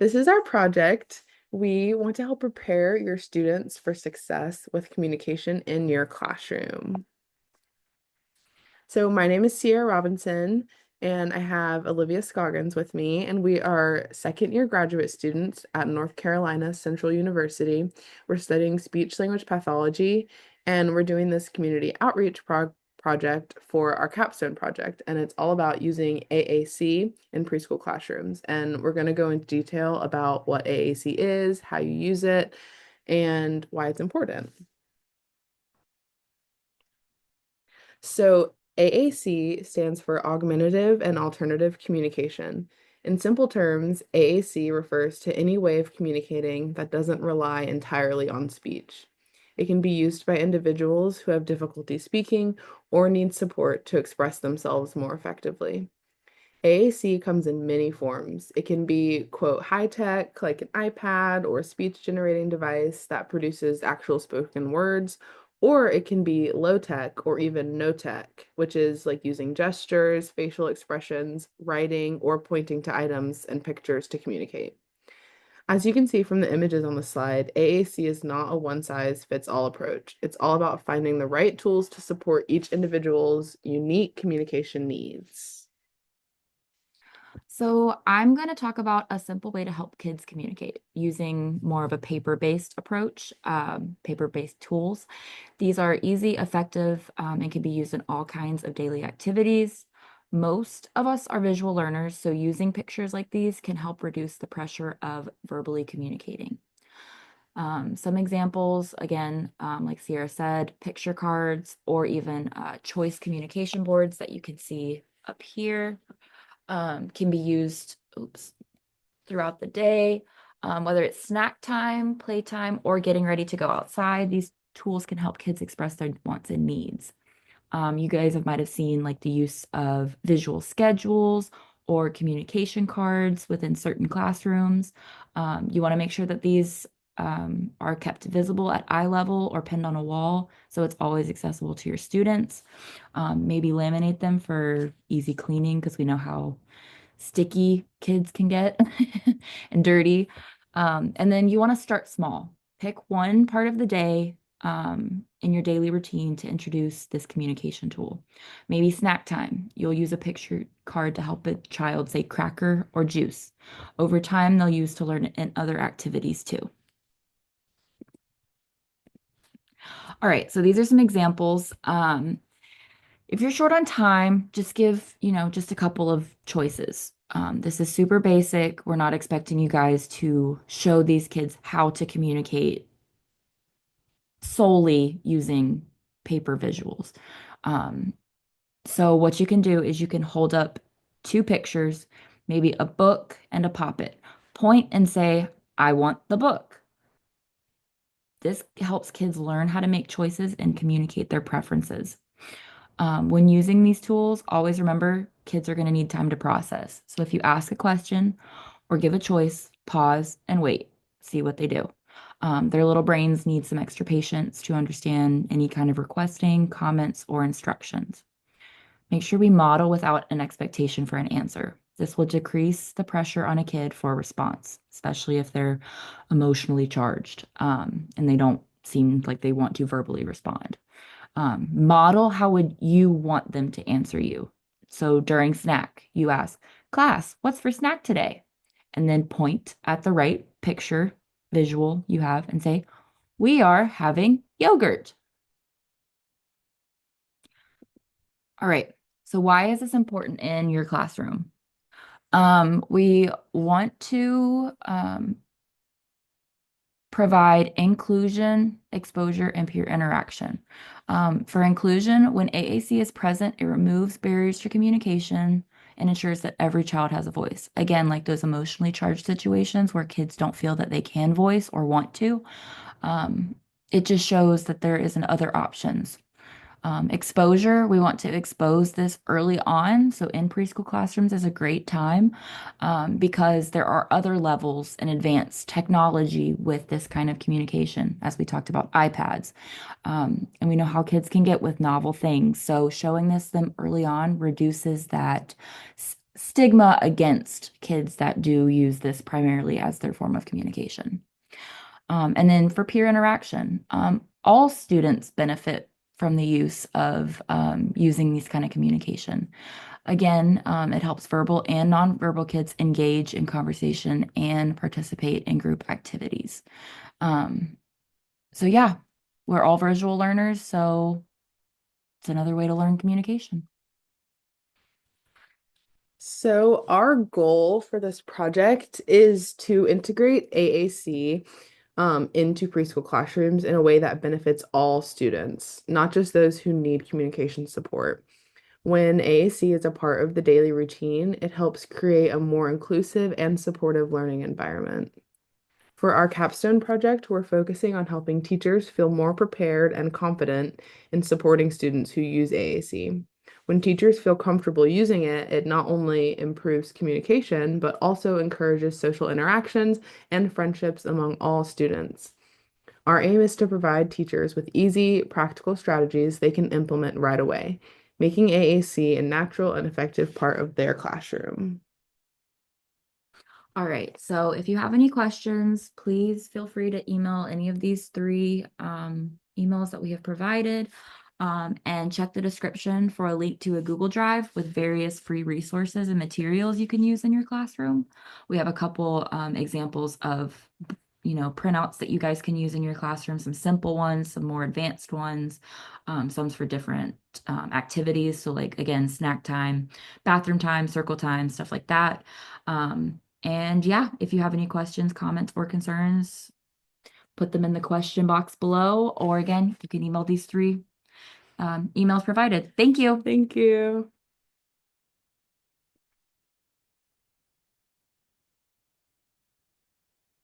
This is our project. We want to help prepare your students for success with communication in your classroom. So my name is Sierra Robinson, and I have Olivia Scoggins with me, and we are second year graduate students at North Carolina Central University. We're studying speech language pathology, and we're doing this community outreach project for our capstone project, and it's all about using AAC in preschool classrooms. And we're going to go into detail about what AAC is, how you use it, and why it's important. So AAC stands for Augmentative and Alternative Communication. In simple terms, AAC refers to any way of communicating that doesn't rely entirely on speech. It can be used by individuals who have difficulty speaking or need support to express themselves more effectively. AAC comes in many forms. It can be, quote, high tech, like an iPad or a speech generating device that produces actual spoken words, or it can be low tech or even no tech, which is like using gestures, facial expressions, writing, or pointing to items and pictures to communicate. As you can see from the images on the slide, AAC is not a one size fits all approach. It's all about finding the right tools to support each individual's unique communication needs. So I'm going to talk about a simple way to help kids communicate using more of a paper-based approach, paper-based tools. These are easy, effective, and can be used in all kinds of daily activities. Most of us are visual learners, so using pictures like these can help reduce the pressure of verbally communicating. Some examples, again, like Sierra said, picture cards or even choice communication boards that you can see up here can be used, throughout the day, whether it's snack time, playtime, or getting ready to go outside. These tools can help kids express their wants and needs. You guys might have seen like the use of visual schedules or communication cards within certain classrooms. You want to make sure that these are kept visible at eye level or pinned on a wall, so it's always accessible to your students. Maybe laminate them for easy cleaning because we know how sticky kids can get and dirty. And then you want to start small. Pick one part of the day in your daily routine to introduce this communication tool. Maybe snack time. You'll use a picture card to help a child say cracker or juice. Over time, they'll use to learn it in other activities too. All right, so these are some examples. If you're short on time, just give, just a couple of choices. This is super basic. We're not expecting you guys to show these kids how to communicate solely using paper visuals. Um, so what you can do is you can hold up two pictures, maybe a book and a poppet. Point and say, I want the book. This helps kids learn how to make choices and communicate their preferences. When using these tools, always remember kids are going to need time to process. So if you ask a question or give a choice, pause and wait, see what they do. Their little brains need some extra patience to understand any kind of requesting, comments, or instructions. Make sure we model without an expectation for an answer. This will decrease the pressure on a kid for a response, especially if they're emotionally charged and they don't seem like they want to verbally respond. Model how would you want them to answer you. So during snack, you ask, class, what's for snack today? And then point at the right picture, visual you have, and say, we are having yogurt. All right. So why is this important in your classroom? We want to provide inclusion, exposure, and peer interaction. For inclusion, when AAC is present, it removes barriers to communication and ensures that every child has a voice. Again, like those emotionally charged situations where kids don't feel that they can voice or want to, um, it just shows that there isn't other options. Exposure, we want to expose this early on. So in preschool classrooms is a great time because there are other levels in advanced technology with this kind of communication, as we talked about iPads. And we know how kids can get with novel things. So showing this them early on reduces that stigma against kids that do use this primarily as their form of communication. And then for peer interaction, all students benefit from the use of using these kind of communication. Again, it helps verbal and nonverbal kids engage in conversation and participate in group activities. Um, so yeah, we're all visual learners, so it's another way to learn communication. So, our goal for this project is to integrate AAC into preschool classrooms in a way that benefits all students, not just those who need communication support. When AAC is a part of the daily routine, it helps create a more inclusive and supportive learning environment. For our capstone project, we're focusing on helping teachers feel more prepared and confident in supporting students who use AAC. When teachers feel comfortable using it, it not only improves communication, but also encourages social interactions and friendships among all students. Our aim is to provide teachers with easy, practical strategies they can implement right away, making AAC a natural and effective part of their classroom. All right. So if you have any questions, please feel free to email any of these three emails that we have provided, and check the description for a link to a Google Drive with various free resources and materials you can use in your classroom. We have a couple examples of, printouts that you guys can use in your classroom, some simple ones, some more advanced ones, some for different activities. So like, again, snack time, bathroom time, circle time, stuff like that. And yeah, if you have any questions, comments, or concerns, put them in the question box below. Or again, you can email these three emails provided. Thank you. Thank you.